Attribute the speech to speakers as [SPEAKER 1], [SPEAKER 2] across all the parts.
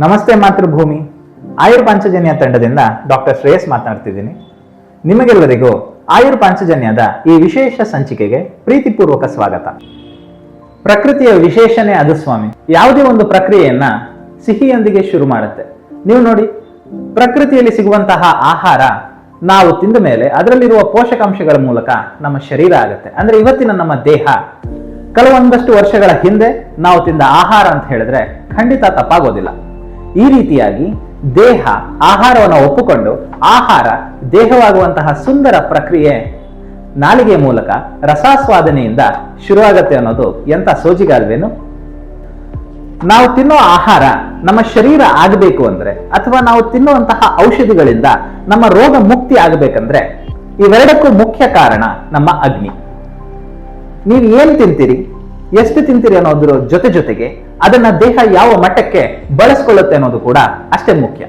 [SPEAKER 1] ನಮಸ್ತೆ ಮಾತೃಭೂಮಿ. ಆಯುರ್ ಪಾಂಚಜನ್ಯ ತಂಡದಿಂದ ಡಾಕ್ಟರ್ ಶ್ರೇಯಸ್ ಮಾತನಾಡ್ತಿದ್ದೀನಿ. ನಿಮಗೆಲ್ಲರಿಗೂ ಆಯುರ್ ಪಾಂಚಜನ್ಯದ ಈ ವಿಶೇಷ ಸಂಚಿಕೆಗೆ ಪ್ರೀತಿಪೂರ್ವಕ ಸ್ವಾಗತ. ಪ್ರಕೃತಿಯ ವಿಶೇಷಣೆ ಅದು ಸ್ವಾಮಿ. ಯಾವುದೇ ಒಂದು ಪ್ರಕ್ರಿಯೆಯನ್ನ ಸಿಹಿಯೊಂದಿಗೆ ಶುರು ಮಾಡುತ್ತೆ. ನೀವು ನೋಡಿ, ಪ್ರಕೃತಿಯಲ್ಲಿ ಸಿಗುವಂತಹ ಆಹಾರ ನಾವು ತಿಂದ ಮೇಲೆ ಅದರಲ್ಲಿರುವ ಪೋಷಕಾಂಶಗಳ ಮೂಲಕ ನಮ್ಮ ಶರೀರ ಆಗುತ್ತೆ. ಅಂದ್ರೆ ಇವತ್ತಿನ ನಮ್ಮ ದೇಹ ಕೆಲವೊಂದಷ್ಟು ವರ್ಷಗಳ ಹಿಂದೆ ನಾವು ತಿಂದ ಆಹಾರ ಅಂತ ಹೇಳಿದ್ರೆ ಖಂಡಿತ ತಪ್ಪಾಗೋದಿಲ್ಲ. ಈ ರೀತಿಯಾಗಿ ದೇಹ ಆಹಾರವನ್ನು ಒಪ್ಪಿಕೊಂಡು ಆಹಾರ ದೇಹವಾಗುವಂತಹ ಸುಂದರ ಪ್ರಕ್ರಿಯೆ ನಾಲಿಗೆ ಮೂಲಕ ರಸಾಸ್ವಾದನೆಯಿಂದ ಶುರುವಾಗತ್ತೆ ಅನ್ನೋದು ಎಂತ ಸೋಜಿಗಾಲ್ವೇನು. ನಾವು ತಿನ್ನೋ ಆಹಾರ ನಮ್ಮ ಶರೀರ ಆಗಬೇಕು ಅಂದ್ರೆ, ಅಥವಾ ನಾವು ತಿನ್ನುವಂತಹ ಔಷಧಿಗಳಿಂದ ನಮ್ಮ ರೋಗ ಮುಕ್ತಿ ಆಗಬೇಕಂದ್ರೆ ಇವೆರಡಕ್ಕೂ ಮುಖ್ಯ ಕಾರಣ ನಮ್ಮ ಅಗ್ನಿ. ನೀವು ಏನು ತಿಂತೀರಿ, ಎಷ್ಟು ತಿಂತೀರಿ ಅನ್ನೋದ್ರ ಜೊತೆಗೆ ಅದನ್ನ ದೇಹ ಯಾವ ಮಟ್ಟಕ್ಕೆ ಬಳಸ್ಕೊಳ್ಳುತ್ತೆ ಅನ್ನೋದು ಕೂಡ ಅಷ್ಟೇ ಮುಖ್ಯ.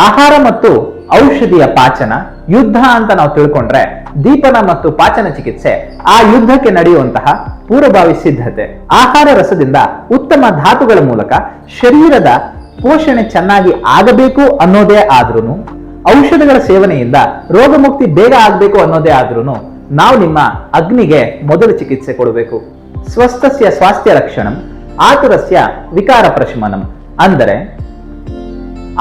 [SPEAKER 1] ಆಹಾರ ಮತ್ತು ಔಷಧಿಯ ಪಾಚನ ಯುದ್ಧ ಅಂತ ನಾವು ತಿಳ್ಕೊಂಡ್ರೆ, ದೀಪನ ಮತ್ತು ಪಾಚನ ಚಿಕಿತ್ಸೆ ಆ ಯುದ್ಧಕ್ಕೆ ನಡೆಯುವಂತಹ ಪೂರ್ವಭಾವಿ ಸಿದ್ಧತೆ. ಆಹಾರ ರಸದಿಂದ ಉತ್ತಮ ಧಾತುಗಳ ಮೂಲಕ ಶರೀರದ ಪೋಷಣೆ ಚೆನ್ನಾಗಿ ಆಗಬೇಕು ಅನ್ನೋದೇ ಆದ್ರೂ, ಔಷಧಗಳ ಸೇವನೆಯಿಂದ ರೋಗ ಮುಕ್ತಿ ಬೇಗ ಆಗ್ಬೇಕು ಅನ್ನೋದೇ ಆದ್ರೂ ನಾವು ನಿಮ್ಮ ಅಗ್ನಿಗೆ ಮೊದಲು ಚಿಕಿತ್ಸೆ ಕೊಡಬೇಕು. ಸ್ವಸ್ಥಸ್ಯ ಸ್ವಾಸ್ಥ್ಯ ರಕ್ಷಣಂ, ಆತುರಸ್ಯ ವಿಕಾರ ಪ್ರಶಮನಂ. ಅಂದರೆ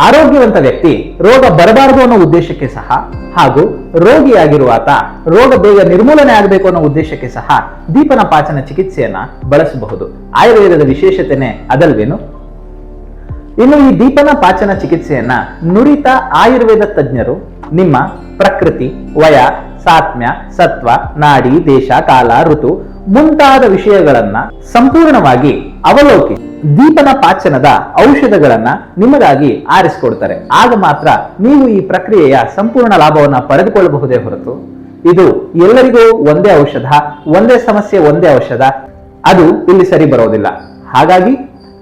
[SPEAKER 1] ಆರೋಗ್ಯವಂತ ವ್ಯಕ್ತಿ ರೋಗ ಬರಬಾರದು ಅನ್ನೋ ಉದ್ದೇಶಕ್ಕೆ ಸಹ, ಹಾಗೂ ರೋಗಿಯಾಗಿರುವಾತ ರೋಗ ಬೇಗ ನಿರ್ಮೂಲನೆ ಆಗಬೇಕು ಅನ್ನೋ ಉದ್ದೇಶಕ್ಕೆ ಸಹ ದೀಪನ ಪಾಚನ ಚಿಕಿತ್ಸೆಯನ್ನ ಬಳಸಬಹುದು. ಆಯುರ್ವೇದದ ವಿಶೇಷತೆನೇ ಅದಲ್ವೇನು. ಇನ್ನು ಈ ದೀಪನ ಪಾಚನ ಚಿಕಿತ್ಸೆಯನ್ನ ನುರಿತ ಆಯುರ್ವೇದ ತಜ್ಞರು ನಿಮ್ಮ ಪ್ರಕೃತಿ, ವಯ, ಸಾತ್ಮ್ಯ, ಸತ್ವ, ನಾಡಿ, ದೇಶ, ಕಾಲ, ಋತು ಮುಂತಾದ ವಿಷಯಗಳನ್ನ ಸಂಪೂರ್ಣವಾಗಿ ಅವಲೋಕಿಸಿ ದೀಪನ ಪಾಚನದ ಔಷಧಗಳನ್ನ ನಿಮಗಾಗಿ ಆರಿಸಿಕೊಡ್ತಾರೆ. ಆಗ ಮಾತ್ರ ನೀವು ಈ ಪ್ರಕ್ರಿಯೆಯ ಸಂಪೂರ್ಣ ಲಾಭವನ್ನ ಪಡೆದುಕೊಳ್ಳಬಹುದೇ ಹೊರತು ಇದು ಎಲ್ಲರಿಗೂ ಒಂದೇ ಔಷಧ, ಒಂದೇ ಸಮಸ್ಯೆ, ಒಂದೇ ಔಷಧ, ಅದು ಇಲ್ಲಿ ಸರಿ ಬರೋದಿಲ್ಲ. ಹಾಗಾಗಿ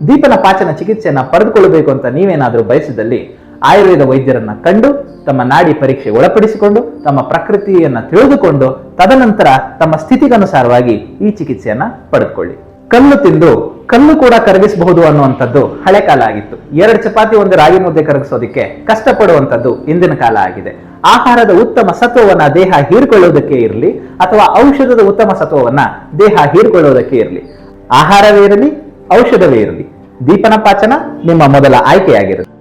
[SPEAKER 1] ದೀಪನ ಪಾಚನ ಚಿಕಿತ್ಸೆಯನ್ನ ಪಡೆದುಕೊಳ್ಳಬೇಕು ಅಂತ ನೀವೇನಾದ್ರೂ ಬಯಸಿದಲ್ಲಿ ಆಯುರ್ವೇದ ವೈದ್ಯರನ್ನ ಕಂಡು ತಮ್ಮ ನಾಡಿ ಪರೀಕ್ಷೆ ಒಳಪಡಿಸಿಕೊಂಡು ತಮ್ಮ ಪ್ರಕೃತಿಯನ್ನ ತಿಳಿದುಕೊಂಡು ತದನಂತರ ತಮ್ಮ ಸ್ಥಿತಿಗನುಸಾರವಾಗಿ ಈ ಚಿಕಿತ್ಸೆಯನ್ನ ಪಡೆದುಕೊಳ್ಳಿ. ಕಲ್ಲು ತಿಂದು ಕಲ್ಲು ಕೂಡ ಕರಗಿಸಬಹುದು ಅನ್ನುವಂಥದ್ದು ಹಳೆ ಕಾಲ ಆಗಿತ್ತು. 2 ಚಪಾತಿ 1 ರಾಗಿ ಮುದ್ದೆ ಕರಗಿಸೋದಕ್ಕೆ ಕಷ್ಟಪಡುವಂಥದ್ದು ಇಂದಿನ ಕಾಲ ಆಗಿದೆ. ಆಹಾರದ ಉತ್ತಮ ಸತ್ವವನ್ನ ದೇಹ ಹೀರ್ಕೊಳ್ಳೋದಕ್ಕೆ ಇರಲಿ, ಅಥವಾ ಔಷಧದ ಉತ್ತಮ ಸತ್ವವನ್ನ ದೇಹ ಹೀರ್ಕೊಳ್ಳೋದಕ್ಕೆ ಇರಲಿ, ಆಹಾರವೇ ಇರಲಿ, ಔಷಧವೇ ಇರಲಿ, ದೀಪನ ಪಾಚನ ನಿಮ್ಮ ಮೊದಲ ಆಯ್ಕೆಯಾಗಿರುತ್ತೆ.